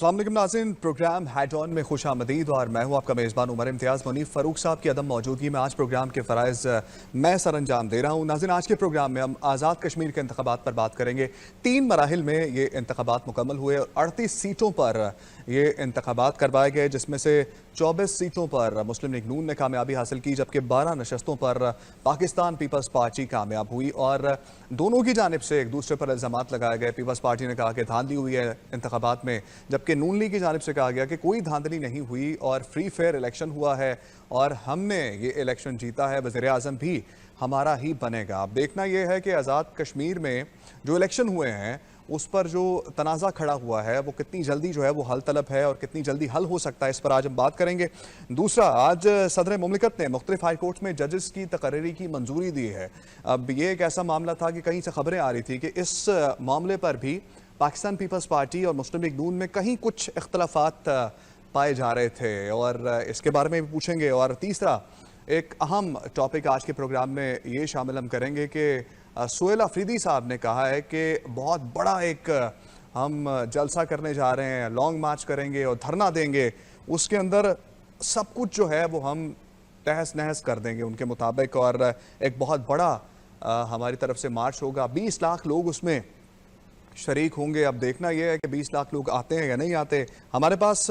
अस्सलाम वालेकुम नाज़रीन, प्रोग्राम हेड ऑन में खुश आमदीद और मैं हूं आपका मेज़बान उमर इम्तियाज़। मुनीफ फ़ारूक साहब की अदम मौजूदगी में आज प्रोग्राम के फ़राइज़ मैं सर अंजाम दे रहा हूं। नाज़रीन, आज के प्रोग्राम में हम आज़ाद कश्मीर के इंतखाबात पर बात करेंगे। 3 मराहिल में ये इंतखाबात मुकम्मल हुए और 38 सीटों पर ये इंतखाबात करवाए गए, जिसमें से 24 सीटों पर मुस्लिम लीग नून ने कामयाबी हासिल की, जबकि 12 नशस्तों पर पाकिस्तान पीपल्स पार्टी कामयाब हुई। और दोनों की जानिब से एक दूसरे पर इल्ज़ामात लगाए गए। पीपल्स पार्टी ने कहा कि धांधली हुई है इंतखाबात में, जबकि नून लीग की जानिब से कहा गया कि कोई धांधली नहीं हुई और फ्री फेयर इलेक्शन हुआ है और हमने ये इलेक्शन जीता है, वज़ीर आज़म भी हमारा ही बनेगा। अब देखना यह है कि आज़ाद कश्मीर में जो इलेक्शन हुए हैं उस पर जो तनाज़ा खड़ा हुआ है वो कितनी जल्दी जो है वो हल तलब है और कितनी जल्दी हल हो सकता है, इस पर आज हम बात करेंगे। दूसरा, आज सदर मुमलिकत ने मुख्तलिफ हाई कोर्ट में जजेस की तकर्री की मंजूरी दी है। अब ये एक ऐसा मामला था कि कहीं से खबरें आ रही थी कि इस मामले पर भी पाकिस्तान पीपल्स पार्टी और मुस्लिम लीग नून में कहीं कुछ इख्तलाफात पाए जा रहे थे और इसके बारे में भी पूछेंगे। और तीसरा, एक अहम टॉपिक आज के प्रोग्राम में ये शामिल हम करेंगे कि सुहेल अफरीदी साहब ने कहा है कि बहुत बड़ा एक हम जलसा करने जा रहे हैं, लॉन्ग मार्च करेंगे और धरना देंगे, उसके अंदर सब कुछ जो है वो हम तहस नहस कर देंगे उनके मुताबिक, और एक बहुत बड़ा हमारी तरफ से मार्च होगा। 20 लाख लोग उसमें शरीक होंगे। अब देखना यह है कि 20 लाख लोग आते हैं या नहीं आते। हमारे पास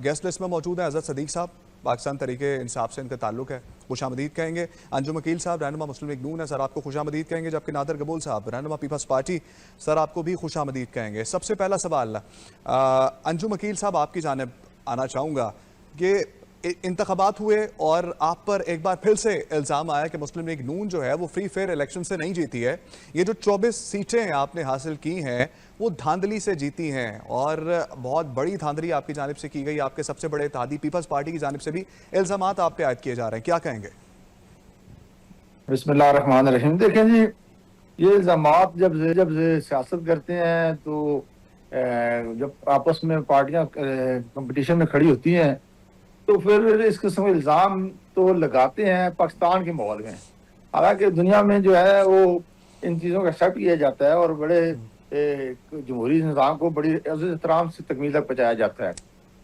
गेस्ट लिस्ट में मौजूद हैं हज़रत सदीक साहब, पाकिस्तान तरीके इंसाफ से इनका ताल्लुक है, खुश आमदीद कहेंगे। अंजुम अकील साहब रहनुमा मुस्लिम लीग नून है, सर आपको खुश आमदीद कहेंगे। जबकि नादर गबूल साहब रहनुमा पीपल्स पार्टी, सर आपको भी खुश आमदीद कहेंगे। सबसे पहला सवाल अंजुम अकील साहब आपकी जानिब आना चाहूँगा कि इंतखाबात हुए और आप पर एक बार फिर से इल्ज़ाम आया कि मुस्लिम लीग नून जो है वो फ्री फेयर इलेक्शन से नहीं जीती है। ये जो 24 सीटें आपने हासिल की हैं वो धांधली से जीती हैं और बहुत बड़ी धांधली आपकी जानिब से की गई। आपके सबसे बड़े इत्तेहादी पीपल्स पार्टी की जानिब से भी इल्ज़ामात आप पे आयद किए जा रहे हैं, क्या कहेंगे? बिस्मिल्लाह रहमान रहीम। देखें जी, ये इल्ज़ामात जब सियासत करते हैं तो जब आपस में पार्टियां कंपटीशन में खड़ी होती हैं तो फिर इस किस्म के इल्ज़ाम तो लगाते हैं पाकिस्तान के माहौल में। हालांकि दुनिया में जो है वो इन चीज़ों का एक्सेप्ट किया जाता है और बड़े जमहूरी निज़ाम को बड़ी एहतराम से तकमील तक पहुँचाया जाता है।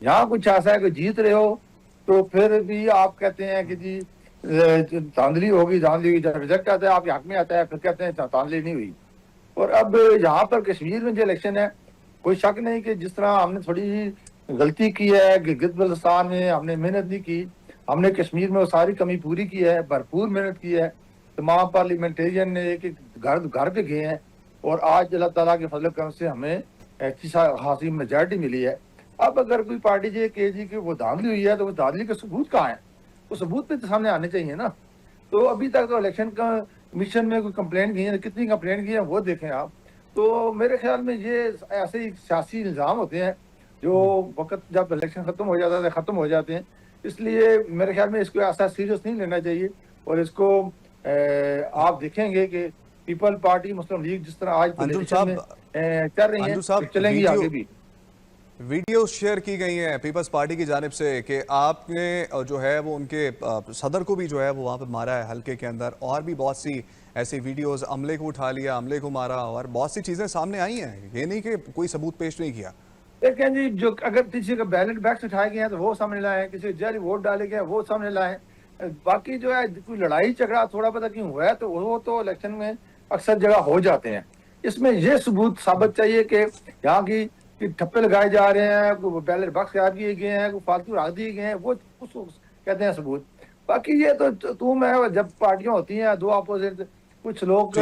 यहाँ कुछ ऐसा है कि जीत रहे हो तो फिर भी आप कहते हैं कि जी धांधली होगी, जब रिजल्ट आता है आपके हक में आता है फिर कहते हैं धांधली नहीं हुई। और अब यहाँ पर कश्मीर में जो इलेक्शन है, कोई शक नहीं कि जिस तरह हमने थोड़ी गलती की है गिलगित बल्तिस्तान में, हमने मेहनत नहीं की, हमने कश्मीर में वो सारी कमी पूरी की है, भरपूर मेहनत की है। तमाम पार्लियामेंटेरियन ने एक घर घर पे गए हैं और आज अल्लाह ताला के फजल करम से हमें अच्छी खासी मेजॉरिटी मिली है। अब अगर कोई पार्टी ये कहे जी कि वो धांधली हुई है तो वो धांधली के सबूत कहाँ है? वो सबूत पे तो सामने आने चाहिए ना। तो अभी तक तो इलेक्शन का कमीशन में कोई कंप्लेंट की है, कितनी कंप्लेंट की है वो देखें आप। तो मेरे ख्याल में ये ऐसे ही सियासी इल्ज़ाम होते हैं जो वक्त जब इलेक्शन खत्म हो जाता है खत्म हो जाते हैं। इसलिए मेरे ख्याल में इसको ऐसा सीरियस नहीं लेना चाहिए और इसको आप देखेंगे कि पीपल पार्टी मुस्लिम लीग जिस तरह आज पोजीशन में कर रही है चलेंगी आगे भी। वीडियो शेयर की गई हैं पीपल्स पार्टी की जानिब से कि आपने जो है वो उनके सदर को भी जो है वो वहाँ पर मारा है हल्के के अंदर, और भी बहुत सी ऐसी वीडियोस, अमले को उठा लिया, अमले को मारा, और बहुत सी चीज़ें सामने आई हैं। ये नहीं कि कोई सबूत पेश नहीं किया। देखें जी, जो अगर किसी का बैलेट बैग्स उठाए गए हैं तो वो सामने लाए, किसी जाली वोट डाले गए वो सामने लाए। बाकी जो है कोई लड़ाई झगड़ा थोड़ा पता क्यों हुआ है तो वो तो इलेक्शन में अक्सर जगह हो जाते हैं। इसमें ये सबूत साबित चाहिए कि यहाँ की कि ठप्पे लगाए जा रहे हैं, बैलेट बॉक्स गायब किए गए हैं, फालतू रख दिए गए हैं, वो उसको कहते हैं सबूत। बाकी ये तो तुम है, जब पार्टियां होती हैं दो अपोजिट, कुछ लोग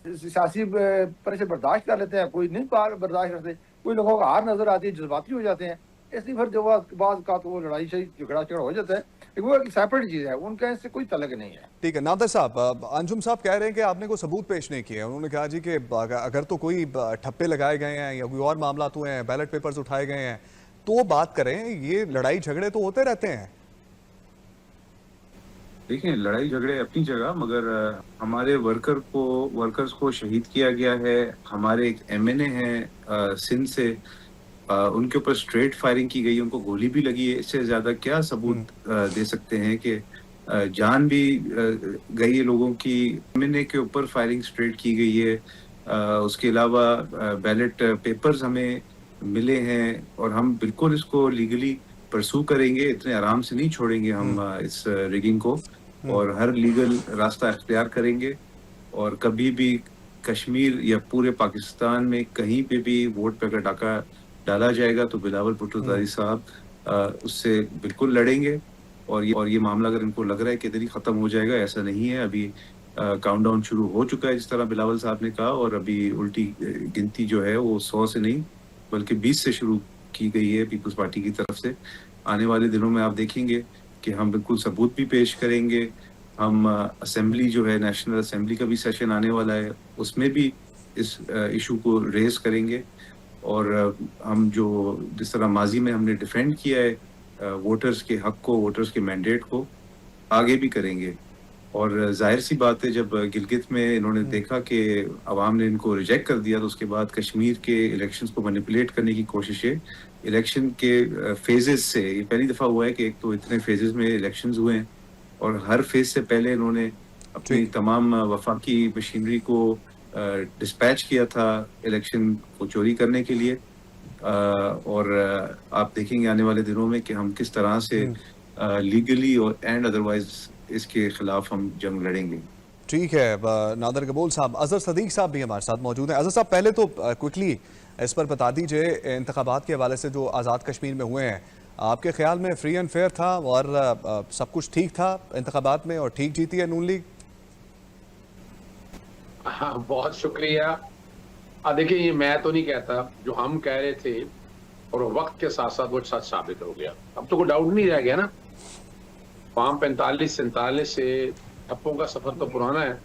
सियासी प्रेशर बर्दाश्त कर लेते हैं, कोई नहीं बर्दाश्त करते, कोई लोगों को हार नजर आती है, जज्बाती हो जाते हैं, इसलिए फिर जो बाद का तो वो लड़ाई झगड़ा हो जाता है। वो एक सेपरेट चीज है, उनका इससे कोई तलक नहीं है। ठीक है नादर साहब, अंजुम साहब कह रहे हैं कि आपने कोई सबूत पेश नहीं किया। उन्होंने कहा जी कि अगर तो कोई ठप्पे लगाए गए हैं या कोई और मामला हुए हैं, बैलेट पेपर्स उठाए गए हैं तो बात करें, ये लड़ाई झगड़े तो होते रहते हैं। देखिए, लड़ाई झगड़े अपनी जगह, मगर हमारे वर्कर्स को शहीद किया गया है। हमारे एक एमएनए हैं सिंध से, उनके ऊपर स्ट्रेट फायरिंग की गई, उनको गोली भी लगी है। इससे ज्यादा क्या सबूत दे सकते हैं कि जान भी गई है लोगों की। एमएनए के ऊपर फायरिंग स्ट्रेट की गई है। उसके अलावा बैलेट पेपर्स हमें मिले हैं और हम बिल्कुल इसको लीगली परसू करेंगे, इतने आराम से नहीं छोड़ेंगे हम इस रिगिंग को, और हर लीगल रास्ता इख्तियार करेंगे। और कभी भी कश्मीर या पूरे पाकिस्तान में कहीं पे भी वोट पे अगर डाका डाला जाएगा तो बिलावल भुट्टो ज़रदारी साहब उससे बिल्कुल लड़ेंगे। और ये मामला अगर इनको लग रहा है कि इधर ही ख़त्म हो जाएगा, ऐसा नहीं है। अभी काउंटडाउन शुरू हो चुका है, जिस तरह बिलावल साहब ने कहा, और अभी उल्टी गिनती जो है वो 100 से नहीं बल्कि 20 से शुरू की गई है पीपल्स पार्टी की तरफ से। आने वाले दिनों में आप देखेंगे कि हम बिल्कुल सबूत भी पेश करेंगे। हम असेंबली जो है, नेशनल असेंबली का भी सेशन आने वाला है, उसमें भी इस इशू को रेज करेंगे। और हम जो जिस तरह माजी में हमने डिफेंड किया है वोटर्स के हक को, वोटर्स के मैंडेट को, आगे भी करेंगे। और जाहिर सी बात है, जब गिलगित में इन्होंने देखा कि अवाम ने इनको रिजेक्ट कर दिया, तो उसके बाद कश्मीर के इलेक्शंस को मैनिपुलेट करने की कोशिशें इलेक्शन के फेजेस से, ये पहली दफ़ा हुआ है कि एक तो इतने फेजेस में इलेक्शंस हुए हैं, और हर फेज से पहले इन्होंने अपनी ठीक। तमाम वफाकी मशीनरी को डिस्पैच किया था इलेक्शन को चोरी करने के लिए। और आप देखेंगे आने वाले दिनों में कि हम किस तरह से लीगली और एंड अदरवाइज इसके खिलाफ हम जंग लड़ेंगे। ठीक है। नादर कबूल साहब, अजहर सदीक साहब भी हमारे साथ मौजूद हैं। अजहर साहब, पहले तो क्विकली इस पर बता दीजिए, इंतखाबात के हवाले से जो आज़ाद कश्मीर में हुए हैं, आपके ख्याल में फ्री एंड फेयर था और सब कुछ ठीक था इंतखाबात में और ठीक जीती है नून लीग? हाँ, बहुत शुक्रिया। देखिए, ये मैं तो नहीं कहता, जो हम कह रहे थे और वक्त के साथ साथ वो सच साबित हो गया। अब तो कोई डाउट नहीं रह गया ना। फॉर्म 45-47 से ठप्पों का सफर तो पुराना है,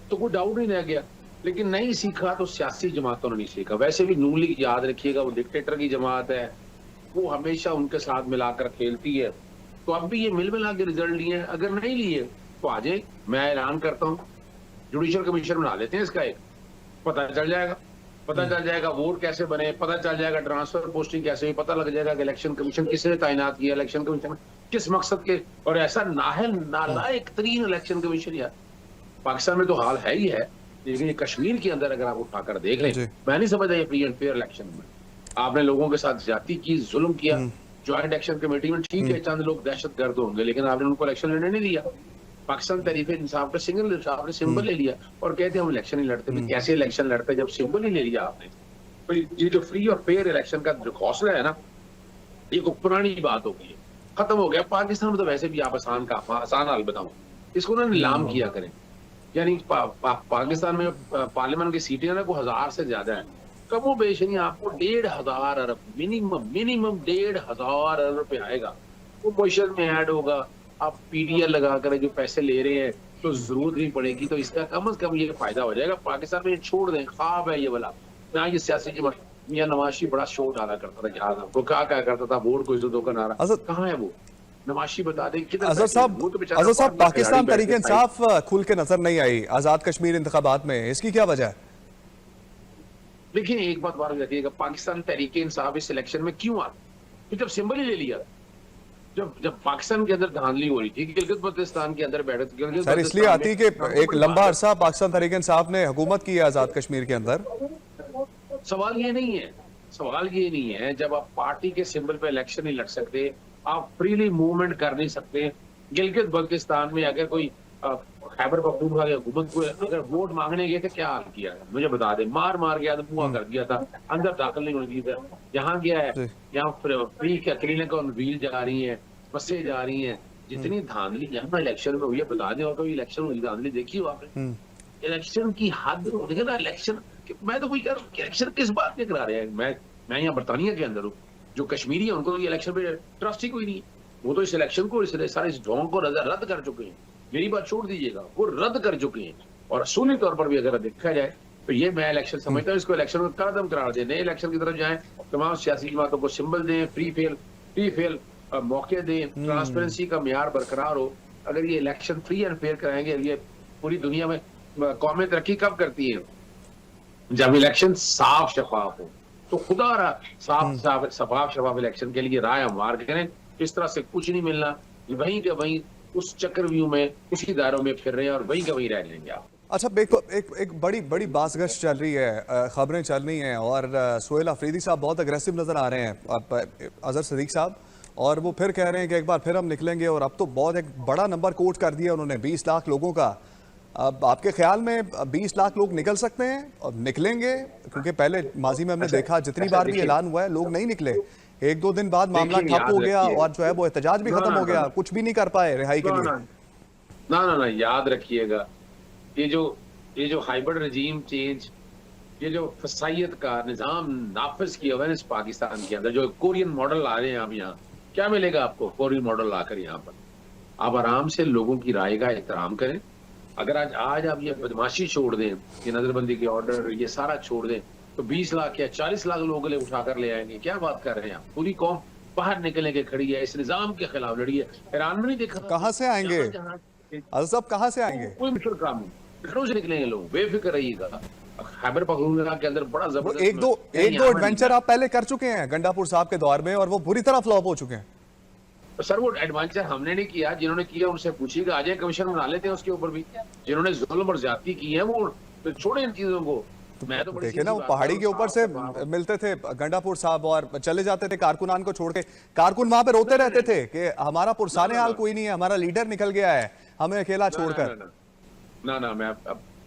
तो कोई डाउट नहीं रह गया। लेकिन नहीं सीखा तो सियासी जमातों ने नहीं सीखा। वैसे भी नून लीग, याद रखिएगा, वो डिक्टेटर की जमात है, वो हमेशा उनके साथ मिलाकर खेलती है। तो अब भी ये मिला के रिजल्ट लिए हैं। अगर नहीं लिए तो आ जाए, मैं ऐलान करता हूँ, जुडिशियल कमीशन बना लेते हैं इसका एक, पता चल जाएगा वोट कैसे बने, पता चल जाएगा ट्रांसफर पोस्टिंग कैसे हुई, पता लग जाएगा कि इलेक्शन कमीशन किसने तैनात किया, इलेक्शन कमीशन किस मकसद के। और ऐसा नालायक तरीन इलेक्शन कमीशन यार पाकिस्तान में तो हाल है ही है, लेकिन ये कश्मीर के अंदर अगर आप उठाकर देख लें, मैं नहीं समझता ये फ्री एंड फेयर इलेक्शन में आपने लोगों के साथ ज्यादती की, जुल्म किया। ज्वाइंट एक्शन कमेटी में ठीक है चंद लोग दहशत गर्द होंगे, लेकिन आपने उनको इलेक्शन लड़ने नहीं दिया। पाकिस्तान तहरीक इंसाफ का सिंगल आपने सिंबल ले लिया और कहते हम इलेक्शन ही लड़ते। कैसे इलेक्शन लड़ते जब सिंबल ही ले लिया आपने? तो ये जो फ्री और फेयर इलेक्शन का जो हौसला है ना, ये को पुरानी बात हो गई है, खत्म हो गया। पाकिस्तान में तो वैसे भी आप आसान हाल बताऊं, इसको ना नीलाम किया करें। यानी पाकिस्तान में पार्लियामेंट की सीटें ना को 1000 से ज्यादा है, कमो बेश नहीं, आपको 1500 अरब मिनिमम 1500 अरब रुपए आएगा, वो क्वेश्चन में ऐड होगा। आप पीडीएल लगा कर जो पैसे ले रहे हैं तो जरूरत नहीं पड़ेगी, तो इसका कम से कम ये फायदा हो जाएगा। पाकिस्तान में छोड़ दें, ख्वाब है ये वाला ना। ये सियासी जमात मियां नवाशी बड़ा शो डाला करता था, याद आपको क्या करता था, वोट को इज्जतों का नारा, कहाँ है वो नवाशी? बता दें किधर। अजहर साहब, पाकिस्तान तहरीक इंसाफ खुल के नजर नहीं आई आजाद कश्मीर इंतखाबात में, इसकी क्या वजह है? देखिए, एक बात बात रखिएगा, पाकिस्तान तहरीक इंसाफ इस इलेक्शन में क्यों आ? तो जब सिंबल ही ले लिया, जब पाकिस्तान के अंदर धांधली हो रही थी, गिलगित बल्तिस्तान के अंदर बैठक, सर इसलिए आती कि एक लंबा अरसा पाकिस्तान तहरीक इंसाफ ने हुकूमत की है आजाद कश्मीर के अंदर। सवाल ये नहीं है, जब आप पार्टी के सिंबल पे इलेक्शन नहीं लड़ सकते, आप फ्रीली मूवमेंट कर नहीं सकते। गिलगित बल्तिस्तान में अगर कोई खैबर पख्तूनख्वा की हुकूमत को अगर वोट मांगने गए थे, क्या हाल किया है मुझे बता दे। मार गया था, मुआ कर दिया था, अंदर दाखिल नहीं होने दिया था। यहाँ गया है, यहाँ फ्री क्लिनिक और व्हील जा रही है, बसें जा रही हैं। जितनी धांधली यहाँ इलेक्शन में हुई है, बता दें, और कोई इलेक्शन हुई धांधली देखी हो आपने? इलेक्शन की हद देखे ना। इलेक्शन मैं तो कोई कह रहा हूँ, इलेक्शन किस बात के करा रहे हैं? मैं यहाँ बरतानिया के अंदर हूँ, जो कश्मीरी है उनको तो इलेक्शन पे ट्रस्ट ही कोई नहीं है। वो तो इस इलेक्शन को, सारे इस ढोंग को रद्द कर चुके हैं। मेरी बात छोड़ दीजिएगा, वो रद्द कर चुके हैं। और असूली तौर पर भी अगर देखा जाए तो ये मैं इलेक्शन समझता हूँ, इसको इलेक्शन में कदम करार दें, नए इलेक्शन की तरफ जाएं, तमाम सियासी जमातों को सिंबल दें, फ्री फेयर मौके दें, ट्रांसपेरेंसी का मियार बरकरार हो। अगर ये इलेक्शन फ्री एंड फेयर कराएंगे, ये पूरी दुनिया में कौमें तरक्की कब करती हैं? जब इलेक्शन साफ शफाफ हो। तो खुदा साफ शफाफ इलेक्शन के लिए राय हमवार करें। इस तरह से कुछ नहीं मिलना, वहीं के वहीं उस चक्रव्यूह में, उसी दायरों में फिर रहे हैं और वहीं के वहीं रह जाएंगे आप। अच्छा, एक बड़ी बड़ी बाज़गश्त चल रही है, खबरें चल रही हैं और सुहेल अफरीदी साहब बहुत अग्रेसिव नज़र आ रहे हैं, अजहर सदीक साहब, और वो फिर कह रहे हैं कि एक बार फिर हम निकलेंगे, और अब तो बहुत एक बड़ा नंबर कोट कर दिया उन्होंने, 20 लाख लोगों का। अब आपके ख्याल में 20 लाख लोग निकल सकते हैं और निकलेंगे? क्योंकि पहले माजी में हमने देखा जितनी बार भी ऐलान हुआ है लोग नहीं निकले, एक दो दिन बाद मामला देखिए, ठप हो गया याद और जो है वो एहतजाज भी ना, खत्म ना, हो गया, ना, कुछ भी नहीं कर पाए रिहाई के ना, लिए। ना, याद रखिएगा, ये जो हाइब्रिड रजीम चेंज, ये जो फसाइयत का निजाम नाफिज किया हुआ है इस पाकिस्तान के अंदर, जो कोरियन मॉडल ला रहे हैं आप यहाँ, क्या मिलेगा आपको कोरियन मॉडल लाकर यहाँ पर? आप आराम से लोगों की राय का एहतराम करें। अगर आज आप ये बदमाशी छोड़ दें, ये नजरबंदी के ऑर्डर, ये सारा छोड़ दें, तो 20 लाख या 40 लाख लोगों को उठाकर ले आएंगे। क्या बात कर रहे हैं आप? पूरी कौम बाहर निकलने के खड़ी है, इस निजाम के खिलाफ लड़ी है। ईरान में नहीं देखा, कहाँ से आएंगे अजहर, कहाँ से आएंगे? कोई मुश्किल काम नहीं, घरों से निकलेंगे लोग, बेफिक्र रहिएगा। खैबर पख्तूनख्वा के अंदर बड़ा जबरदस्त एक दो एडवेंचर आप पहले कर चुके हैं गंडापुर साहब के दौर में, और वो बुरी तरह फ्लॉप हो चुके हैं। सर वो एडवेंचर हमने नहीं किया, जिन्होंने किया उनसे पूछिएगा, आज कमीशन बना लेते हैं उसके ऊपर भी। जिन्होंने जुल्म और ज्यादती की है वो तो छोड़े इन चीजों को। मैं तो देखे ना, वो पहाड़ी के ऊपर से मिलते थे गंडापुर साहब और चले जाते थे कारकुनान को छोड़ के, कारकुन वहां पे रोते रहते थे कि हमारा पुरसाने हाल कोई नहीं है, हमारा लीडर निकल गया है, हमें अकेला छोड़कर। ना मैं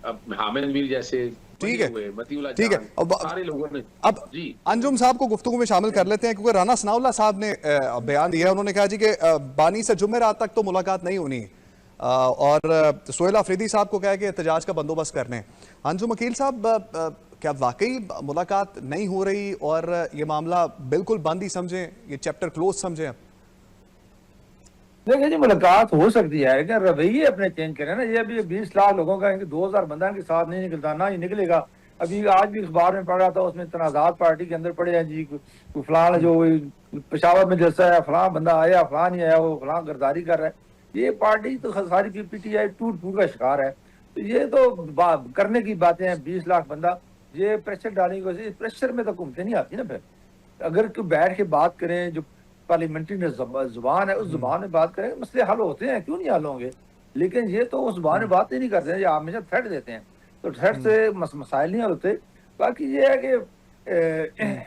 अब हामिद मीर जैसे ठीक है, ठीक है। सारे लोगों ने अब अंजुम साहब को गुफ्तगू में शामिल कर लेते हैं, क्योंकि राना सनाउल्लाह साहब ने बयान दिया है। उन्होंने कहा जी कि बानी से जुमेरात तक तो मुलाकात नहीं होनी, और सुहेल अफरीदी साहब को कहा कि एहतजाज का बंदोबस्त करने। अंजुम वकील साहब, क्या वाकई मुलाकात नहीं हो रही और ये मामला बिल्कुल बंद ही समझें, ये चैप्टर क्लोज समझें? देखिए जी, मुलाकात हो सकती है, लेकिन रवैये अपने चेंज करें ना। ये अभी 20 लाख लोगों का 2000 बंदा के साथ नहीं निकलता, ना ही निकलेगा। अभी आज भी अखबार में पढ़ रहा था, उसमें तनाजात पार्टी के अंदर पड़े हैं जी, फलां जो पेशावर में जैसा है, फलां बंदा आया, फलां नहीं आया, वो फलां गिरदारी कर रहा है। ये पार्टी तो सारी PTI टूट फूट का शिकार है। तो ये तो करने की बातें हैं। 20 लाख बंदा, ये प्रेशर डालने की वजह से, प्रेशर में तो हुकूमतें नहीं आती ना। फिर अगर कोई बैठ के बात करें, जो पार्लियामेंट्री जुबान है, उस जुबान में बात करें, मसले हल होते हैं, क्यों नहीं हल होंगे। लेकिन ये तो उस जुबान में बात ही नहीं करते हैं, ये हमेशा थ्रेट देते हैं, तो थ्रेट से मसाइल नहीं हल होते। बाकी ये है कि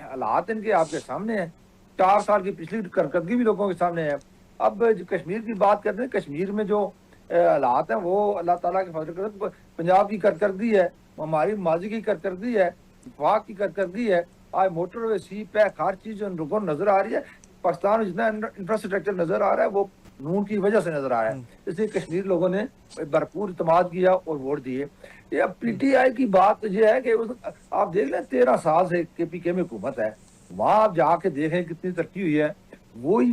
हालात इनके आपके सामने है, 4 साल की पिछली कारकर्दगी भी लोगों के सामने है। अब जो कश्मीर की बात करते हैं, कश्मीर में जो हालात हैं वो अल्लाह ताला के फजल से, पंजाब की कारकर्दगी है, हमारी माजी की कारकर्दगी है, वफाक की कारकर्दगी है। आज मोटरवे, सी पैक, हर चीज उन लोगों को नजर आ रही है। पाकिस्तान में जितना इंफ्रास्ट्रक्चर नजर आ रहा है वो नून की वजह से नजर आ रहा है, इसलिए कश्मीर लोगों ने भरपूर इतमाद किया और वोट दिए। ये अब PTI की बात ये है कि आप देख लें, 13 साल से KPK में हुकूमत है, वहां आप जाके देखें कितनी तरक्की हुई है। वही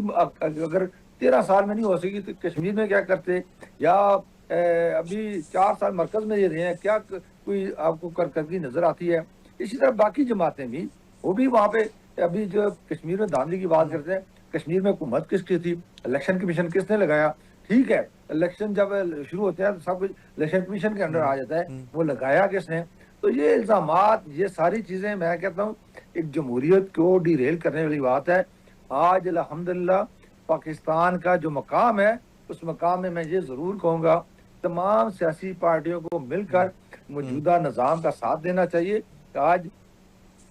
अगर 13 साल में नहीं हो सकी तो कश्मीर में क्या करते, या अभी 4 साल मरकज में ये रहे हैं, क्या कोई आपको कारकर्दगी नजर आती है? इसी तरह बाकी जमातें भी, वो भी वहाँ पे, अभी जो कश्मीर में धांधली की बात करते हैं, कश्मीर में हुकूमत किसकी थी, इलेक्शन कमीशन किसने लगाया? ठीक है, इलेक्शन जब शुरू होते हैं तो सब कुछ इलेक्शन कमीशन के अंदर आ जाता है, वो लगाया किसने? तो ये इल्जामात, ये सारी चीजें, मैं कहता हूँ एक जमहूरियत को डिरेल करने वाली बात है। आज अल्हम्दुलिल्लाह पाकिस्तान का जो मकाम है, उस मकाम में मैं ये जरूर कहूँगा, तमाम सियासी पार्टियों को मिलकर मौजूदा निज़ाम का साथ देना चाहिए। आज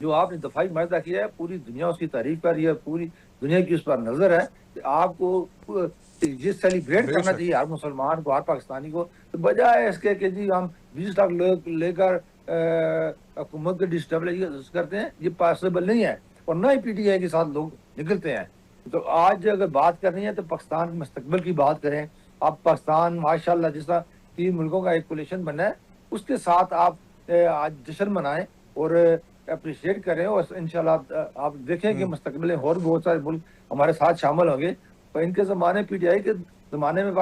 जो आपने दफाई मायदा किया है, पूरी दुनिया उसकी तारीफ कर रही है, पूरी दुनिया की उस पर नजर है। आपको ये सेलिब्रेट करना चाहिए हर मुसलमान को, हर पाकिस्तानी को, तो बजाय इसके कि जी हम 20 लाख लोग लेकर हुकूमत को डिस्टेबलाइज करते हैं, ये पॉसिबल नहीं है, और ना ही PTI के साथ लोग निकलते हैं। तो आज अगर बात करनी है तो पाकिस्तान के मुस्तकबिल की बात करें। आप पाकिस्तान माशाल्लाह जिस तरह 3 मुल्कों का एक कोलिशन बना है, उसके साथ आप आज जश्न मनाएं और अप्रिशिएट करें, और इंशाल्लाह आप देखें कि मुस्तकबिल और बहुत सारे मुल्क हमारे साथ शामिल होंगे। पर इनके ज़माने, PTI के ज़माने में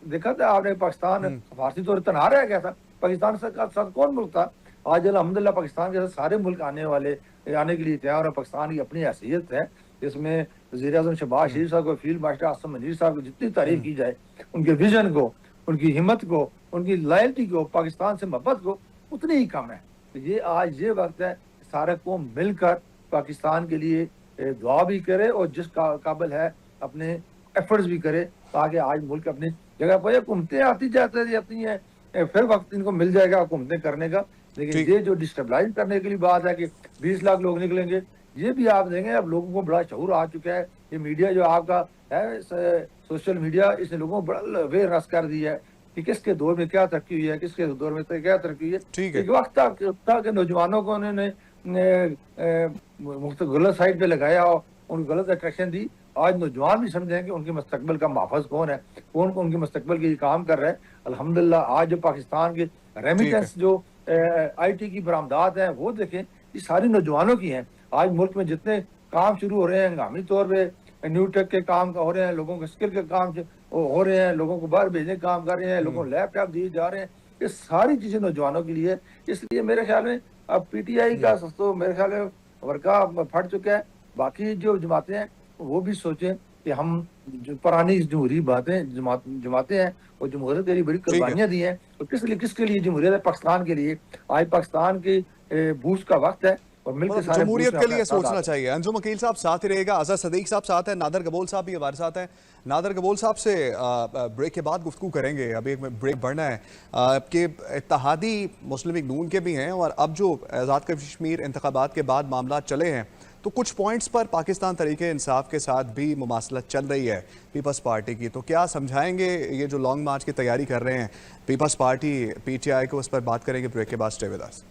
देखा था आपने, पाकिस्तान फारसी तौर तनहा रह गया था। पाकिस्तान के साथ कौन मुल्क था? आज अल्हम्दुलिल्लाह पाकिस्तान के साथ सारे मुल्क आने के लिए तैयार है। पाकिस्तान की अपनी हैसियत है, इसमें वज़ीर-ए-आज़म शहबाज शरीफ साहब को, फील्ड मार्शल आसिम मुनीर साहब को जितनी तारीफ की जाए, उनके विजन को, उनकी हिम्मत को, उनकी लॉयल्टी को, पाकिस्तान से मोहब्बत को, उतनी ही कम है। तो ये आज ये वक्त है सारे को मिलकर पाकिस्तान के लिए दुआ भी करे, और जिस काबिल है अपने एफर्ट्स भी करे, ताकि आज मुल्क अपनी जगह पर। हुकूमतें आती जाती हैं, फिर वक्त इनको मिल जाएगा हुकूमतें करने का। लेकिन ठीक। ये जो डिस्टेबलाइज करने के लिए बात है कि 20 लाख लोग निकलेंगे, ये भी आप देंगे। अब लोगों को बड़ा शऊर आ चुका है। ये मीडिया जो आपका है, सोशल मीडिया, इसने लोगों को बड़ा अवेयरनेस कर दिया है कि किसके दौर में क्या तरक्की हुई है, किसके दौर में क्या तरक्की हुई है। ठीक है। एक वक्त था कि नौजवानों को उन्होंने गलत साइड पे लगाया और उनको गलत अट्रैक्शन दी। आज नौजवान भी समझें कि उनके मुस्तकबिल का महफूज कौन है, कौन को उनके मुस्तकबिल के लिए काम कर रहा है। अल्हम्दुलिल्लाह आज जो पाकिस्तान के रेमिटेंस जो आईटी की बरामदात हैं वो देखें, ये सारी नौजवानों की हैं। आज मुल्क में जितने काम शुरू हो रहे हैं हंगामी तौर पे, न्यू टेक के काम हो रहे हैं, लोगों के स्किल के काम हो रहे हैं, लोगों को बाहर भेजने के काम कर रहे हैं, लोगों को लैपटॉप दिए जा रहे हैं, ये सारी चीजें नौजवानों के लिए है। इसलिए मेरे ख्याल में अब पीटीआई का तो मेरे ख्याल में वर्का फट चुका है। बाकी जो जमातें हैं वो भी सोचें कि हम जो पुरानी जमहूरी बातें जमातें हैं, वो जमहूरियत के लिए बड़ी कुर्बानियां दी हैं, तो किसके लिए जमहूरियत है? पाकिस्तान के लिए। आज पाकिस्तान की बूस्ट का वक्त है और मिलकर सारे जमहूरियत के लिए सोचना चाहिए। अंजुम अकील साहब साथ ही रहेगा, अजहर सदीक साहब साथ हैं, नादर गबोल साहब भी हमारे साथ हैं। नादर गबोल साहब से ब्रेक के बाद गुफ्तगू करेंगे। अभी एक ब्रेक बढ़ना है कि इत्तेहादी मुस्लिम लीग नून के भी हैं और अब जो आज़ाद कश्मीर इंतखाबात के बाद मामला चले हैं तो कुछ पॉइंट्स पर पाकिस्तान तरीके इंसाफ के साथ भी मुमासलत चल रही है पीपल्स पार्टी की। तो क्या समझाएंगे ये जो लॉन्ग मार्च की तैयारी कर रहे हैं पीपल्स पार्टी पीटीआई को, उस पर बात करेंगे ब्रेक के बाद। Stay with us.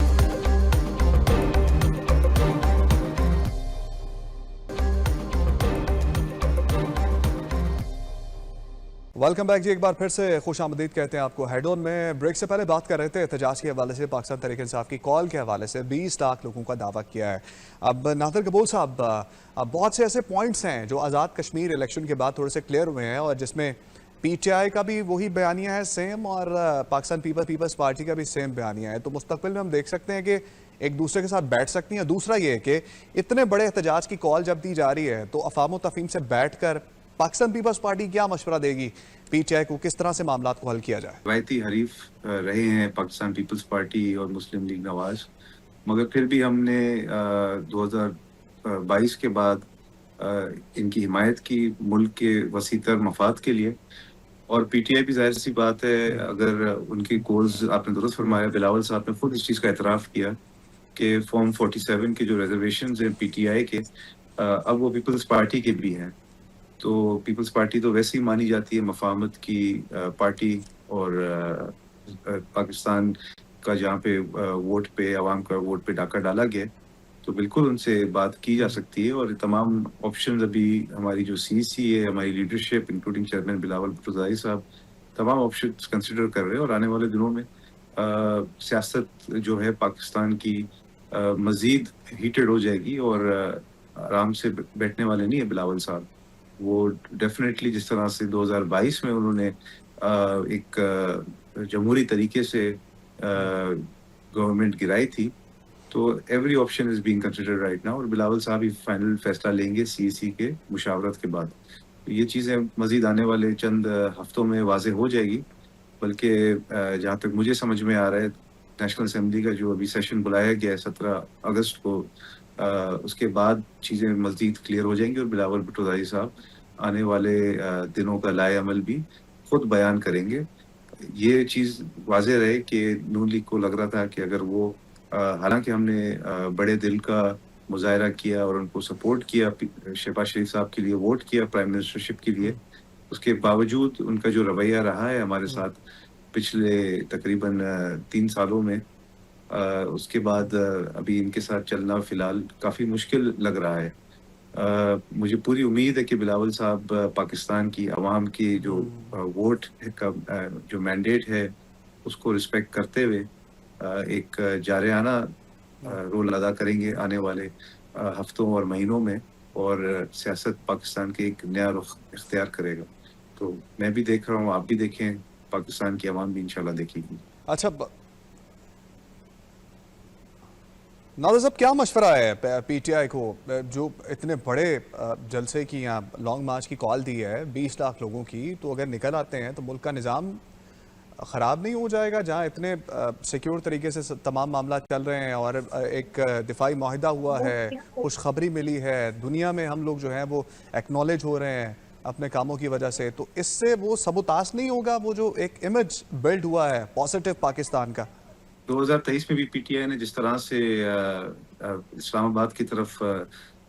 Welcome back जी, एक बार फिर से खुश आमदीद कहते हैं आपको। हेड ऑन में ब्रेक से पहले बात कर रहे थे एहतजाज के हवाले से, पाकिस्तान तहरीक इंसाफ की कॉल के हवाले से 20 लाख लोगों का दावा किया है। अब नादर गबोल साहब, अब बहुत से ऐसे पॉइंट्स हैं जो आज़ाद कश्मीर इलेक्शन के बाद थोड़े से क्लियर हुए हैं और जिसमें पीटीआई का भी वही बयानिया है सेम और पाकिस्तान पीपल्स पार्टी का भी सेम बयानिया है। तो मुस्तकबिल में हम देख सकते हैं कि एक दूसरे के साथ बैठ सकती हैं। दूसरा ये कि इतने बड़े एहतजाज की कॉल जब दी जा रही है तो अफाम तफहीम से बैठ कर पाकिस्तान पीपल्स पार्टी क्या मशवरा देगी पीटीआई को, किस तरह से मामला को हल किया जाए? रवायती हरीफ रहे हैं पाकिस्तान पीपल्स पार्टी और मुस्लिम लीग नवाज, मगर फिर भी हमने 2022 के बाद इनकी हिमायत की मुल्क के वसीतर मफाद के लिए। और पीटीआई भी जाहिर सी बात है, अगर उनकी गोल्स आपने दुरुस्त फरमाया, बिलावल साहब ने खुद इस चीज़ का एतराफ़ किया कि फॉर्म 47 के जो रिजर्वेशन हैं पीटीआई के, अब वो पीपल्स पार्टी के भी हैं। तो पीपल्स पार्टी तो वैसे ही मानी जाती है मफाहमत की पार्टी, और पाकिस्तान का जहाँ पे वोट पे, आवाम का वोट पे डाका डाला गया, तो बिल्कुल उनसे बात की जा सकती है। और तमाम ऑप्शंस अभी हमारी जो सीसी है, हमारी leadership including chairman Bilawal Bhutto साहब, तमाम ऑप्शंस कंसिडर कर रहे हैं। और आने वाले दिनों में सियासत जो है पाकिस्तान की मज़ीद हीटेड हो जाएगी और आराम से बैठने वाले नहीं है बिलावल साहब। वो डेफिनेटली जिस तरह से 2022 में उन्होंने एक जमहूरी तरीके से गवर्नमेंट गिराई थी, तो every option is being considered right now. और बिलावल साहब ही फाइनल फैसला लेंगे सीईसी के मुशावरत के बाद। तो ये चीज़ें मज़ीद आने वाले चंद हफ्तों में वाज़ेह हो जाएगी। बल्कि जहाँ तक मुझे समझ में आ रहा है, नेशनल असेंबली का जो अभी सेशन बुलाया गया है 17 अगस्त को, उसके बाद चीज़ें मज़ीद क्लियर हो जाएंगी और बिलावल भुट्टो साहब आने वाले दिनों का लाए अमल भी खुद बयान करेंगे। ये चीज़ वाज़ेह रहे कि नून लीग को लग रहा था कि अगर वो हालांकि हमने बड़े दिल का मुजाहरा किया और उनको सपोर्ट किया, शहबाज शरीफ साहब के लिए वोट किया प्राइम मिनिस्टरशिप के लिए, उसके बावजूद उनका जो रवैया रहा है हमारे साथ पिछले तकरीबन 3 सालों में, उसके बाद अभी इनके साथ चलना फ़िलहाल काफ़ी मुश्किल लग रहा है। मुझे पूरी उम्मीद है कि बिलावल साहब पाकिस्तान की आवाम की जो वोट का जो मैंडेट है उसको रिस्पेक्ट करते हुए एक जारियाना रोल अदा करेंगे आने वाले हफ्तों और महीनों में, और सियासत पाकिस्तान के एक नया रुख इख्तियार करेगा। तो मैं भी देख रहा हूँ, आप भी देखें, पाकिस्तान की आवाम भी इंशाल्लाह देखेगी। अच्छा नादर साहब, क्या मशवरा है पीटीआई को जो इतने बड़े जलसे की या लॉन्ग मार्च की कॉल दी है 20 लाख लोगों की, तो अगर निकल आते हैं तो मुल्क का निज़ाम ख़राब नहीं हो जाएगा? जहाँ इतने सिक्योर तरीके से तमाम मामला चल रहे हैं और एक दिफाई माहिदा हुआ है, खुशखबरी मिली है, दुनिया में हम लोग जो हैं वो एक्नॉलेज हो रहे हैं, अपने कामों की वजह से, तो इससे वो सबूताश नहीं होगा, वो जो एक इमेज बिल्ड हुआ है पॉजिटिव पाकिस्तान का? 2023 में भी पीटीआई ने जिस तरह से इस्लामाबाद की तरफ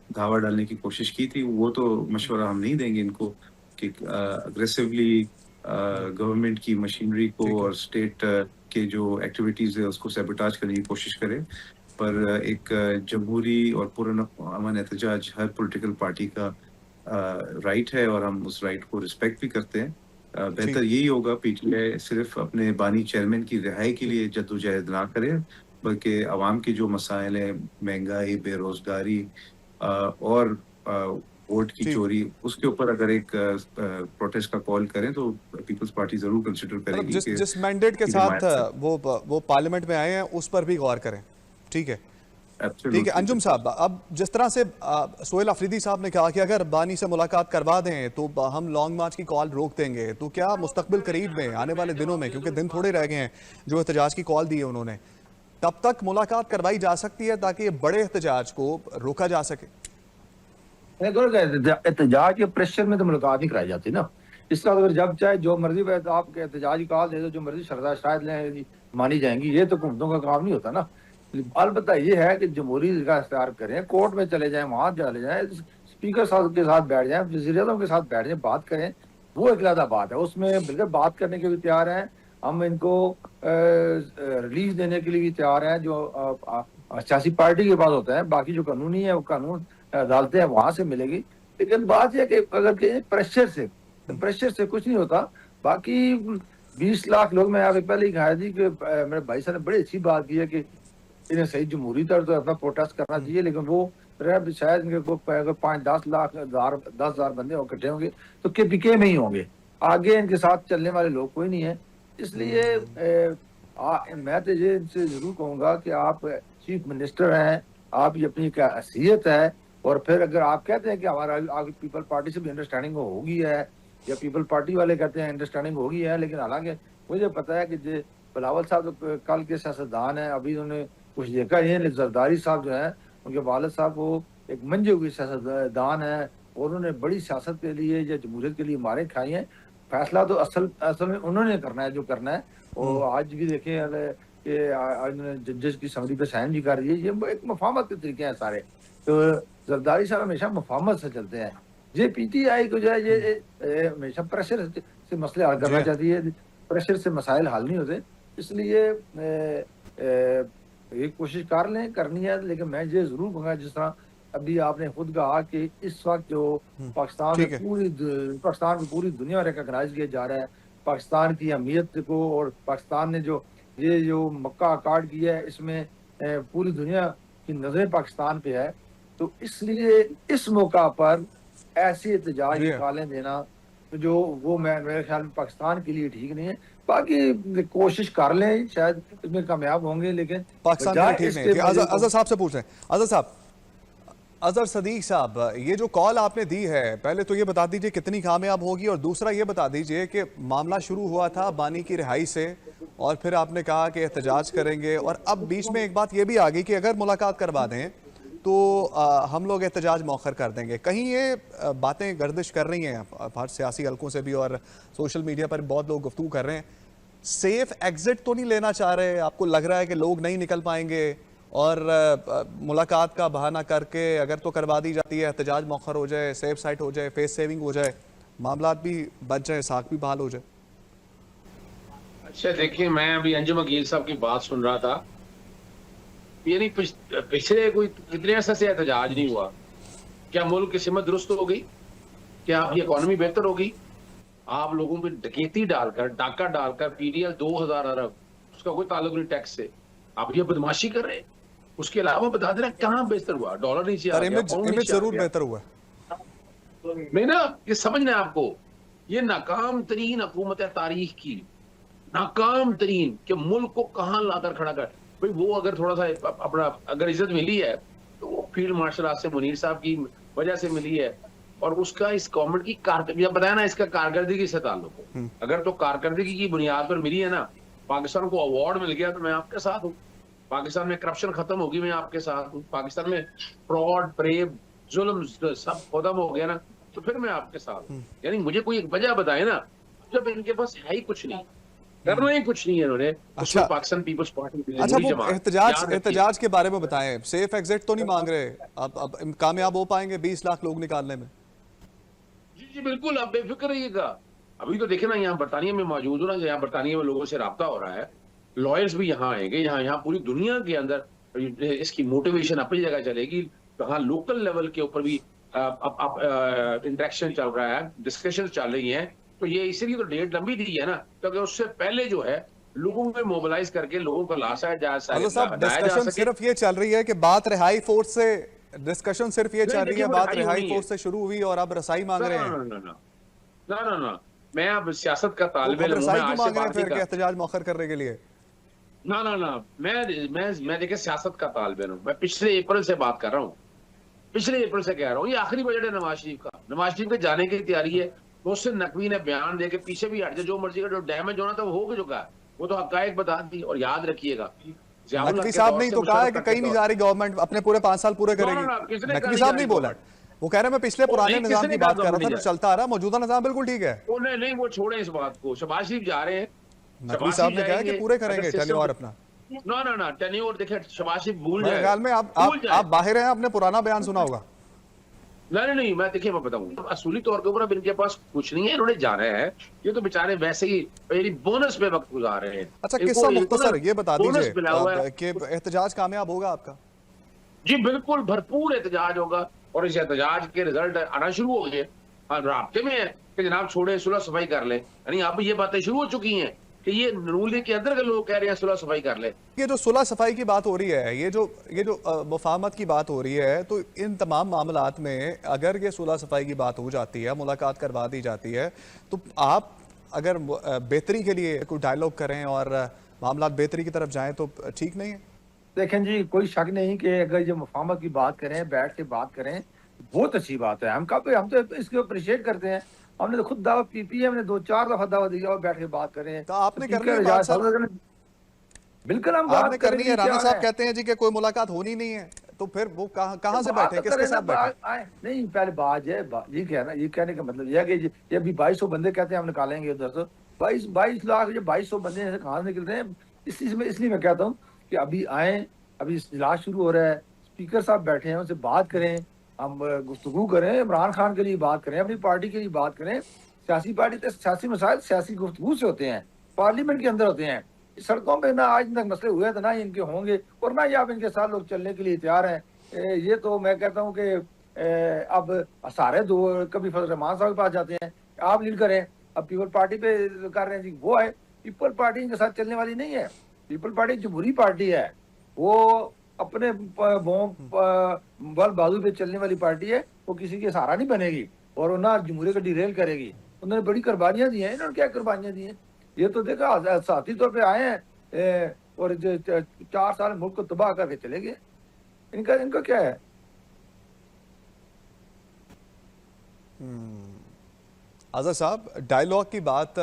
धावा डालने की कोशिश की थी, वो तो मशवरा हम नहीं देंगे इनको कि अग्रेसिवली गवर्नमेंट की मशीनरी ठीक को है। और स्टेट के जो एक्टिविटीज है उसको सैबोटाज करने की कोशिश करें। पर एक जमहूरी और पुरअमन एहतजाज हर पॉलिटिकल पार्टी का राइट है और हम उस राइट को रिस्पेक्ट भी करते हैं। बेहतर यही होगा पीटीआई सिर्फ अपने बानी चेयरमैन की रिहाई के लिए जद्दोजहद ना करे, बल्कि आवाम के जो मसाइल हैं, महंगाई, बेरोजगारी और वोट की ठीक। चोरी, उसके ऊपर अगर एक प्रोटेस्ट का कॉल करें तो पीपल्स पार्टी जरूर कंसिडर मतलब करेगी जिस कि जिस मैंडेट के उसकी साथ हिमायत करें। वो पार्लियामेंट में आए हैं उस पर भी गौर करें। ठीक है। ठीक है Absolutely, अंजुम साहब, अब जिस तरह से सोहेल अफरीदी साहब ने कहा कि अगर बानी से मुलाकात करवा दें तो हम लॉन्ग मार्च की कॉल रोक देंगे, तो क्या मुस्तकबिल करीब में आने वाले दिनों में, क्योंकि दिन थोड़े रह गए हैं जो एहतजाज की कॉल दी है उन्होंने, तब तक मुलाकात करवाई जा सकती है ताकि बड़े एहतजाज को रोका जा सके? एहतजाज के प्रेशर में तो मुलाकात नहीं कराई जाती ना। इस तरह अगर जब चाहे जो मर्जी आप एहतजाज की कॉल दे दो, जो मर्जी शरदा शायद लें, मानी जाएंगी। ये तो हुकूमतों का काम नहीं होता ना। अलबत्ता ये है कि जमहूरी का इख्तियार करें, कोर्ट में चले जाएं, वहां चले जाएं, स्पीकर साहब के साथ बैठ जाएं, वज़ीर-ए-आज़म के साथ बैठ जाएं, बात करें। वो एक अलग बात है, उसमें बिल्कुल बात करने के भी तैयार हैं हम। इनको रिलीज देने के लिए भी तैयार हैं जो सियासी पार्टी के पास होता है। बाकी जो कानूनी है वो कानून अदालतें हैं, वहां से मिलेगी। लेकिन बात यह कि अगर प्रेशर से कुछ नहीं होता। बाकी 20 लाख लोग, मैं आपसे पहले ही कहा थी कि मेरे भाई साहब ने बड़ी अच्छी बात की है कि इन्हें सही जमहूरी तौर तो अपना प्रोटेस्ट करना चाहिए, लेकिन वो शायद इनके को अगर 5-10 लाख 10,000 बंदे इकट्ठे होंगे तो केपीके में ही होंगे, आगे इनके साथ चलने वाले लोग कोई नहीं है। इसलिए मैं तो ये इनसे जरूर कहूंगा कि आप चीफ मिनिस्टर हैं, आप ये अपनी क्या हैसियत है, और फिर अगर आप कहते हैं कि हमारा आगे पीपल पार्टी से भी अंडरस्टैंडिंग होगी है, या पीपल पार्टी वाले कहते हैं अंडरस्टैंडिंग होगी है, लेकिन हालांकि मुझे पता है कि जो बिलावल साहब तो कल के सियासतदान है, अभी उन्होंने कुछ देखा ही है। जरदारी साहब जो है, उनके वालिद साहब वो एक मंजे हुए सियासतदान है, और उन्होंने बड़ी सियासत के लिए या जमहूरियत के लिए मारें खाई हैं। फैसला तो असल में उन्होंने करना है जो करना है। और आज भी देखें कि आज जजेस की समरी पे साइन भी कर रही है। ये एक मफामत के तरीके हैं सारे। तो जरदारी साहब हमेशा मफामत से चलते हैं। ये पीटीआई को जो है ये हमेशा प्रेशर से मसले हल करना चाहती है, प्रेशर से मसाइल हल नहीं होते। इसलिए ये कोशिश करनी है। लेकिन मैं ये जरूर कहूँगा, जिस तरह अभी आपने खुद कहा कि इस वक्त जो पाकिस्तान में पूरी दुनिया में रिकॉग्नाइज किया जा रहा है पाकिस्तान की अहमियत को, और पाकिस्तान ने जो मक्का अकार्ड किया है, इसमें पूरी दुनिया की नजरें पाकिस्तान पे है। तो इसलिए इस मौका पर ऐसी एहतजाज निकालें देना जो वो मेरे ख्याल में पाकिस्तान के लिए ठीक नहीं है। बाकी कोशिश कर लें, शायद इसमें कामयाब होंगे, लेकिन पाकिस्तान के लिए ठीक नहीं है। अजहर साहब से पूछ रहे हैं। अजहर साहब, अजहर सदीक साहब, ये जो कॉल आपने दी है, पहले तो ये बता दीजिए कितनी कामयाब होगी, और दूसरा ये बता दीजिए कि मामला शुरू हुआ था बानी की रिहाई से, और फिर आपने कहा कि एहतजाज करेंगे, और अब बीच में एक बात ये भी आ गई कि अगर मुलाकात करवा दें तो हम लोग एहतजाज मौखर कर देंगे। कहीं ये बातें गर्दिश कर रही हैं हर सियासी हलकों से भी, और सोशल मीडिया पर बहुत लोग गुफ्तगू कर रहे हैं, सेफ एग्जिट तो नहीं लेना चाह रहे? आपको लग रहा है कि लोग नहीं निकल पाएंगे, और मुलाकात का बहाना करके अगर तो करवा दी जाती है, एहतजाज मौखर हो जाए, सेफ साइट हो जाए, फेस सेविंग हो जाए, मामला भी बच जाए, साख भी बहाल हो जाए? अच्छा देखिए, मैं अभी अंजुम अकील साहब की बात सुन रहा था, यानी पिछले कोई कितने अर्से से एहतजाज नहीं हुआ। क्या मुल्क की सिमत दुरुस्त हो गई? क्या आपकी इकोनॉमी बेहतर होगी? आप लोगों पे डकैती डालकर, डाका डालकर पीडीएल 2000 अरब, उसका कोई ताल्लुक नहीं टैक्स से, आप ये बदमाशी कर रहे हैं। उसके अलावा बता देना कहाँ बेहतर हुआ? डॉलर नीचे आ गया, इमेज जरूर बेहतर हुआ नहीं ना, ये समझना है आपको। ये नाकाम तरीन हुकूमत है तारीख की, नाकाम तरीन, कि मुल्क को कहाँ लाकर खड़ा कर। भाई वो अगर थोड़ा सा अपना अगर इज्जत मिली है तो वो फील्ड मार्शल आसिम मुनीर साहब की वजह से मिली है, और उसका इस गवर्नमेंट की कारकर्दगी, बताया ना, इसका कारकर्दगी से ताल्लुक है। अगर तो कारकर्दगी की बुनियाद पर मिली है ना, पाकिस्तान को अवार्ड मिल गया तो मैं आपके साथ हूँ। पाकिस्तान में करप्शन खत्म होगी, मैं आपके साथ हूँ। पाकिस्तान में फ्रॉड, फरेब, जुल्म सब खत्म हो गया ना, तो फिर मैं आपके साथ हूं। यानी मुझे कोई एक वजह बताए ना, जब इनके पास है ही कुछ नहीं, करना ही कुछ नहीं है इन्होंने, उसमें पाकिस्तान पीपल्स पार्टी अच्छा, वो एहतजाज के बारे में बताएं। सेफ एग्जिट तो नहीं मांग रहे? अब कामयाब हो पाएंगे 20 लाख लोग निकालने में? जी जी बिल्कुल, आप बेफिक्र रहिएगा। अभी तो देखे ना, यहाँ बरतानिया में मौजूद हो ना, यहाँ बरतानिया में लोगों से राब्ता हो रहा है, लॉयर्स भी यहाँ आएंगे, यहाँ पूरी दुनिया के अंदर इसकी मोटिवेशन अपनी जगह चलेगी। यहाँ लोकल लेवल के ऊपर भी इंटरेक्शन चल रहा है, डिस्कशन चल रही है। तो ये इसीलिए तो डेट लंबी दी है ना, क्योंकि उससे पहले जो है लोगों को मोबिलाइज करके लोगों को लाया जा सके। डिस्कशन सिर्फ ये चल रही है कि बात रिहाई फोर्स से, डिस्कशन सिर्फ ये चल रही है, बात रिहाई फोर्स से शुरू हुई और अब रसाई मांग रहे हैं। ना मैं अब सियासत का तालिबे इल्म मांग रहे हैं फिर एहतजाज मौखर करने के लिए। ना मैं देखिए सियासत का तालिबे हूँ। मैं पिछले अप्रैल से बात कर रहा हूँ, पिछले अप्रैल से कह रहा हूँ, ये आखिरी बजट है नवाज शरीफ का। नवाज शरीफ के जाने की तैयारी है। मुझसे नकवी ने बयान दे के पीछे भी हट जाए, जो मर्जी का, जो डैमेज होना था वो हो चुका है, वो तो हकायक बता दी। और याद रखिएगा, नकवी साहब ने तो कहा है कि कहीं नहीं जा रही गवर्नमेंट, अपने पूरे 5 साल पूरे करेगी। नकवी साहब नहीं बोला, वो कह रहे हैं मैं पिछले पुराने निजाम की बात कर रहा था जो चलता आ रहा, मौजूदा निजाम बिल्कुल ठीक है। नहीं वो छोड़े इस बात को, शहबाज शरीफ जा रहे हैं, नकवी साहब ने कहा है कि पूरे करेंगे टेन्योर अपना। ना टेन्योर देखिए शहबाज शरीफ भूल जाए। ख्याल में आप बाहर हैं, आपने पुराना बयान सुना होगा। नहीं मैं देखिए, मैं बताऊं, असूली तौर के ऊपर अब इनके पास कुछ नहीं है, इन्होंने जाना है। ये तो बेचारे वैसे ही बोनस पे वक्त गुजार रहे हैं। अच्छा, किस्सा मुख्तसर ये बता दीजिए कि एहतजाज कामयाब होगा आपका? जी बिल्कुल, भरपूर एहतजाज होगा और इस एहतजाज के रिजल्ट आना शुरू हो गए। राब्ते में है कि जनाब छोड़े, सुलह सफाई कर ले। यानी अब ये बातें शुरू हो चुकी हैं कि ये नून लीग के अंदर के लोग कह रहे हैं सुलह सफाई कर ले। ये जो सुलह सफाई की बात हो रही है, ये जो मुफाहमत की बात हो रही है, तो इन तमाम मामलात में अगर ये सुलह सफाई की बात हो जाती है, मुलाकात करवा दी जाती है, तो आप अगर बेहतरी के लिए कोई डायलॉग करें और मामला बेहतरी की तरफ जाएं तो ठीक नहीं है? देखें जी, कोई शक नहीं कि अगर ये मुफाहमत की बात करें, बैठ के बात करें, बहुत अच्छी बात है। हम तो इसको अप्रिशिएट करते हैं। हमने तो खुद दावा पीपीएम ने 2-4 दफा दावा दिया और बैठ के बात करें। तो आपने करनी है बात सर, बिल्कुल हम बात करनी है। राणा साहब कहते हैं जी कि कोई मुलाकात होनी नहीं है, तो फिर वो कहाँ से बैठे, किसके साथ बैठे? नहीं, पहले बात है, ये कहना, ये कहने का मतलब यह है कि ये अभी 2200 बंदे कहते हैं हम निकालेंगे उधर से। 22 लाख, जो 2200 बंदे कहाँ से निकल रहे हैं? इसलिए मैं कहता हूँ कि अभी आए, अभी इजलास शुरू हो रहा है, स्पीकर साहब बैठे हैं, उनसे बात करें, हम गुफ्तगू करें, इमरान खान के लिए बात करें, अपनी पार्टी के लिए बात करें। सियासी पार्टी तो सियासी मसाइल सियासी गुफ्तगू से होते हैं, पार्लियामेंट के अंदर होते हैं। सड़कों पे ना आज तक मसले हुए तो ना ही इनके होंगे, और ना ही आप इनके साथ लोग चलने के लिए तैयार हैं। ये तो मैं कहता हूँ कि अब सारे दो कभी फजल रहमान साहब के पास जाते हैं, आप लीड करें। अब पीपल पार्टी पे कर रहे हैं जी, वो है पीपल पार्टी इनके साथ चलने वाली नहीं है। पीपल पार्टी जमहूरी पार्टी है, वो अपने बल बाजू पे चलने वाली पार्टी है, वो किसी के सहारा नहीं बनेगी और वो ना जमहूरियत को डिरेल करेगी। उन्होंने बड़ी कुर्बानियां दी हैं, इन्होंने क्या कुर्बानियां दी हैं? ये तो देखा साथी तौर पे आए हैं और 4 साल मुल्क को तबाह करके चले गए। इनका क्या है? आज़ाद साहब, डायलॉग की बात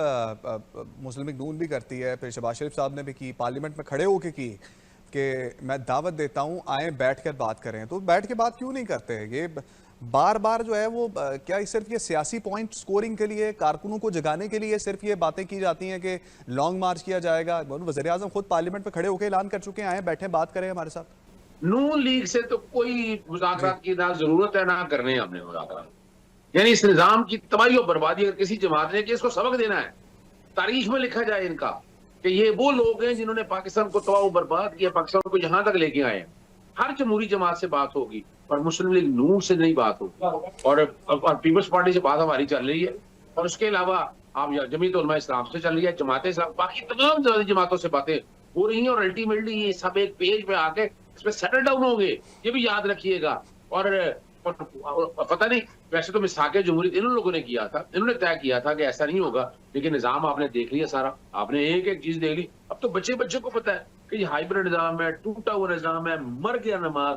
मुस्लिम लीग नून भी करती है, फिर शहबाज शरीफ साहब ने भी की, पार्लियामेंट में खड़े होके की कि मैं दावत देता हूं आए बैठ कर बात करें। तो बैठ के बात क्यों नहीं करते? ये बार बार जो है वो क्या सिर्फ ये सियासी पॉइंट स्कोरिंग के लिए, कारकुनों को जगाने के लिए सिर्फ ये बातें की जाती हैं कि लॉन्ग मार्च किया जाएगा? वज़ीर आज़म खुद पार्लियामेंट में खड़े होकर ऐलान कर चुके हैं आए बैठे बात करें हमारे साथ। नून लीग से तो कोई मुज़ाकरात की ना जरूरत है ना करने हमने मुज़ाकरात। यानी इस निजाम की तबाही और बर्बादी अगर किसी जमात ने कि इसको सबक देना है, तारीख में लिखा जाए इनका कि ये वो लोग हैं जिन्होंने पाकिस्तान को तबाह बर्बाद किया, पाकिस्तान को यहां तक लेके आए। हर जमहूरी जमात से बात होगी और मुस्लिम लीग नून से नहीं बात होगी, और पीपल्स पार्टी से बात हमारी चल रही है। और उसके अलावा आप जमीयत उलमा इस्लाम से चल रही है, जमात इस्लाम, बाकी तमाम जमातों से बातें हो रही हैं। और अल्टीमेटली ये सब एक पेज पे आके इसमें सेटल डाउन होंगे, ये भी याद रखिएगा। और पता नहीं, वैसे तो मिसाके जमहूरियत इन लोगों ने किया था, इन्होंने तय किया था कि ऐसा नहीं होगा, लेकिन निजाम आपने देख लिया सारा, आपने एक एक चीज देख ली। अब तो बच्चे को पता है कि ये हाइब्रिड निजाम है, टूटा हुआ निजाम है, मर गया नमाज,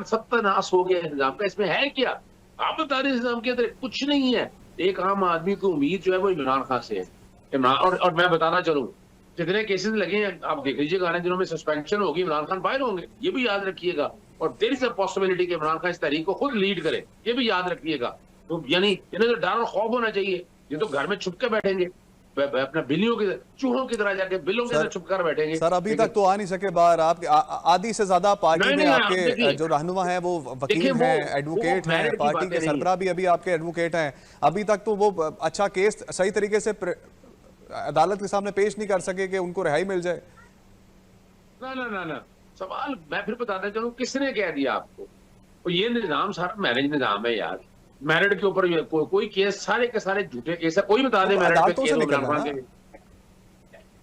सत्यानाश हो गया निजाम का, इसमें है क्या? आप बता रहे निजाम के अंदर कुछ नहीं है। एक आम आदमी को उम्मीद जो है वो इमरान खान से है। इमरान और मैं बताना चलूं, जितने केसेस लगे हैं आप देख लीजिएगा, जिन्होंने सस्पेंशन होगी, इमरान खान बाहर होंगे, ये भी याद रखिएगा। और देयर इज अ पॉसिबिलिटी कि इमरान खान इस तहरीक को खुद लीड करे, ये भी याद रखिएगा। तो यानी इन्हें तो डर और खौफ होना चाहिए। ये तो घर में छुप के बैठेंगे, अपना बिल्लियों की चूहों की तरह जाके बिल्लों के तरह छुप कर बैठेंगे। सर अभी तक तो आ नहीं सके बाहर। आप आधी से ज्यादा पार्टी में आपके जो रहनुमा है वो वकील हैं, एडवोकेट हैं, पार्टी के सरबराह भी अभी आपके एडवोकेट हैं। अभी तक तो वो अच्छा केस सही तरीके से अदालत के सामने पेश नहीं कर सके कि उनको रिहाई मिल जाए। ना ना ना ना, सवाल मैं फिर बताना चाहूँ, किसने कह दिया आपको? और ये निजाम सारा मैरिज निजाम है यार। मैरिड के ऊपर कोई केस, सारे के सारे झूठे केस है। कोई बता दे मैरिड पे केस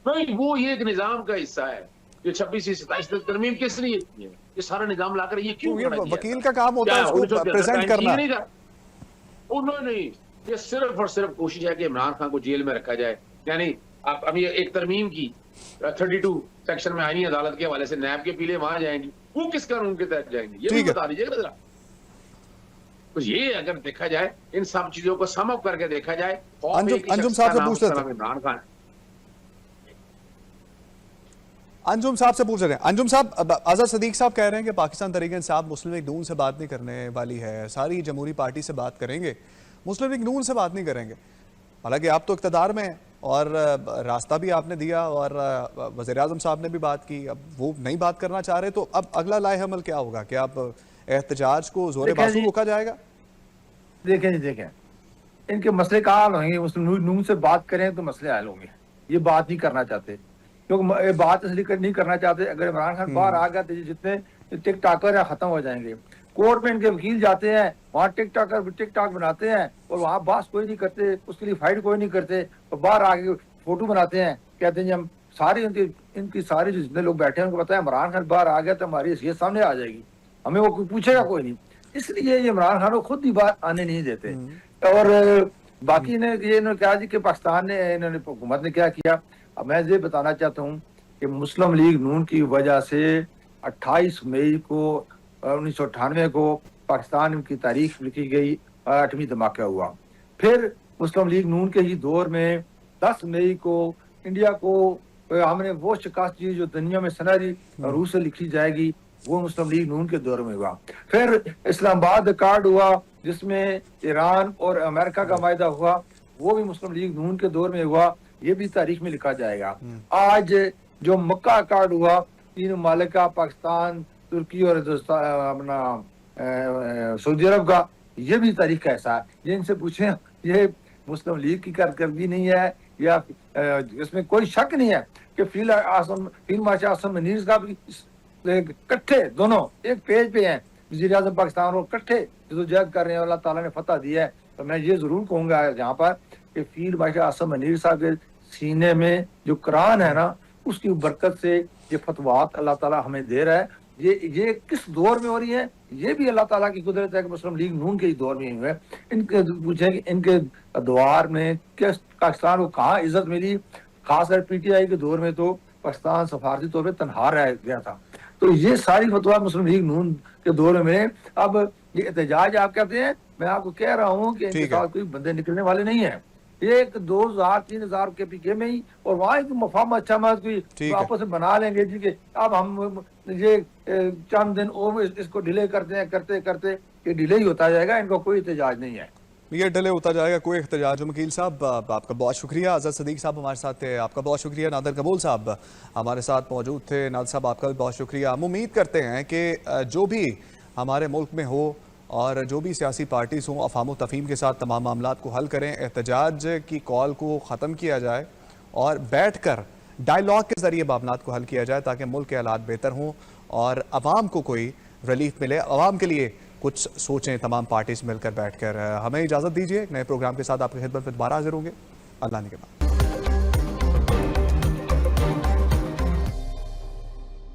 नहीं, वो ये एक निजाम का हिस्सा है। ये 26 27 तक तरमीम किस लिए की है? ये सारा निजाम लाकर ये क्यों? ये वकील का काम होता है उसको प्रेजेंट करना। उन्होंने नहीं, ये सिर्फ और सिर्फ कोशिश है कि इमरान खान को जेल में रखा जाए। यानी आप अभी एक तरमीम की 32 सेक्शन में आईनी अदालत के हवाले से नैब के पीले वहां जाएंगी, वो किस कानून के तहत जाएंगी ये भी बता दीजिएगा जरा। तो ये अगर देखा जाए, इन सब चीजों को सम अप करके देखा जाए। अंजुम साहब से पूछ रहे थे, इमरान खान अंजुम साहब से पूछ रहे हैं। अंजुम साहब, आज़ाद सदीक साहब कह रहे हैं कि पाकिस्तान तहरीक-ए-इंसाफ मुस्लिम लीग नून से बात नहीं करने वाली है, सारी जमहूरी पार्टी से बात करेंगे, मुस्लिम लीग नून से बात नहीं करेंगे। हालांकि आप तो इक़्तिदार में हैं और रास्ता भी आपने दिया और वज़ीर-ए-आज़म साहब ने भी बात की। अब वो नहीं बात करना चाह रहे तो अब अगला लाए अमल क्या होगा? क्या अब एहतजाज को जोर बाजू रोका जाएगा? देखें जी, देखें इनके मसले कहाँ हल होंगे? मुस्लिम लीग नून से बात करें तो मसले हल होंगे। ये बात नहीं करना चाहते, क्योंकि ये बात इसलिए नहीं करना चाहते, अगर इमरान खान बाहर आ गया तो जितने टिक टाकर है खत्म हो जाएंगे। कोर्ट में इनके वकील जाते हैं, वहाँ टिक टाक बनाते हैं और वहाँ बात कोई नहीं करते, उसके लिए फाइट कोई नहीं करते, और बाहर आके फोटो बनाते हैं, कहते हैं जी हम सारी इनकी सारी जितने लोग बैठे हैं उनको पता है इमरान खान बाहर आ गया तो हमारी हैसियत सामने आ जाएगी, हमें वो पूछेगा कोई नहीं। इसलिए ये इमरान खान को खुद ही बात आने नहीं देते। और बाकी ने ये इन्होंने कहा जी कि पाकिस्तान ने, इन्होंने हुकूमत ने क्या किया। अब मैं ये बताना चाहता हूँ कि मुस्लिम लीग नून की वजह से 28 मई को 1998 को पाकिस्तान की तारीख लिखी गई, 8वीं धमाका हुआ। फिर मुस्लिम लीग नून के ही दौर में 10 मई को इंडिया को हमने वो शिकस्त दी जो दुनिया में सनहरी रूह से लिखी जाएगी, वो मुस्लिम लीग नून के दौर में हुआ। फिर इस्लामाबाद अकार्ड हुआ जिसमें ईरान और अमेरिका का मायदा हुआ, वो भी मुस्लिम लीग नून के दौर में हुआ, ये भी तारीख में लिखा जाएगा। आज जो मक्का अकार्ड हुआ, 3 ममालिक का, पाकिस्तान, तुर्की और अपना सऊदी अरब का, ये भी तारीख का ऐसा है। ये इनसे पूछें, ये मुस्लिम लीग की कारकर्दगी नहीं है या इसमें कोई शक नहीं है कि फील्ड मार्शल आसम मुनीर साहब इकट्ठे दोनों एक पेज पे हैं, वज़ीर-ए-आज़म पाकिस्तान और इकट्ठे जदोजहद कर रहे हैं, अल्लाह ताला ने फतह दिया है। तो मैं ये जरूर कहूंगा यहाँ पर कि फील्ड मार्शल आसम मुनीर साहब के सीने में जो कुरान है ना, उसकी बरकत से ये फतवात अल्लाह ताला हमें दे रहा है। ये किस दौर में हो रही है, ये भी अल्लाह ताला की कुदरत है कि मुस्लिम लीग नून के ही दौर में हुए। इनके पूछे कि इनके द्वार में किस पाकिस्तान को कहाँ इज्जत मिली, खासकर PTI के दौर में तो पाकिस्तान सफारती तौर पर तनहा रह गया था। तो ये सारी फतवा मुस्लिम लीग नून के दौर में। अब ये एहतजाज आप कहते हैं, मैं आपको कह रहा हूँ कि इनके साथ कोई बंदे निकलने वाले नहीं है। एक 2000-3000 के पीके में ही, और वहाँ एक मफाम अच्छा मत कोई आपस में बना लेंगे जी कि अब हम ये चंद दिन और इसको डिले करते करते ये डिले ही होता जाएगा, इनको कोई एहतजाज नहीं है। ये डिले होता जाएगा, कोई एहतजाज। वकील साहब आपका बहुत शुक्रिया। आज़ाद सदीक साहब हमारे साथ थे, आपका बहुत शुक्रिया। नादर कबूल साहब हमारे साथ मौजूद थे, नादर साहब आपका भी बहुत शुक्रिया। हम उम्मीद करते हैं कि जो भी हमारे मुल्क में हो और जो भी सियासी पार्टीज़ हों, अफ़ाम व तफ़हीम के साथ तमाम मामलात को हल करें, एहतजाज की कॉल को ख़त्म किया जाए और बैठ कर डायलॉग के ज़रिए मामलात को हल किया जाए ताकि मुल्क के हालात बेहतर हों और आवाम को कोई रिलीफ मिले, आवाम के लिए कुछ सोचें तमाम पार्टीज मिलकर बैठकर। हमें इजाज़त दीजिए, नए प्रोग्राम के साथ आपकी खिदमत में दोबारा हाजिर होंगे। अल्लाह ने के बाद।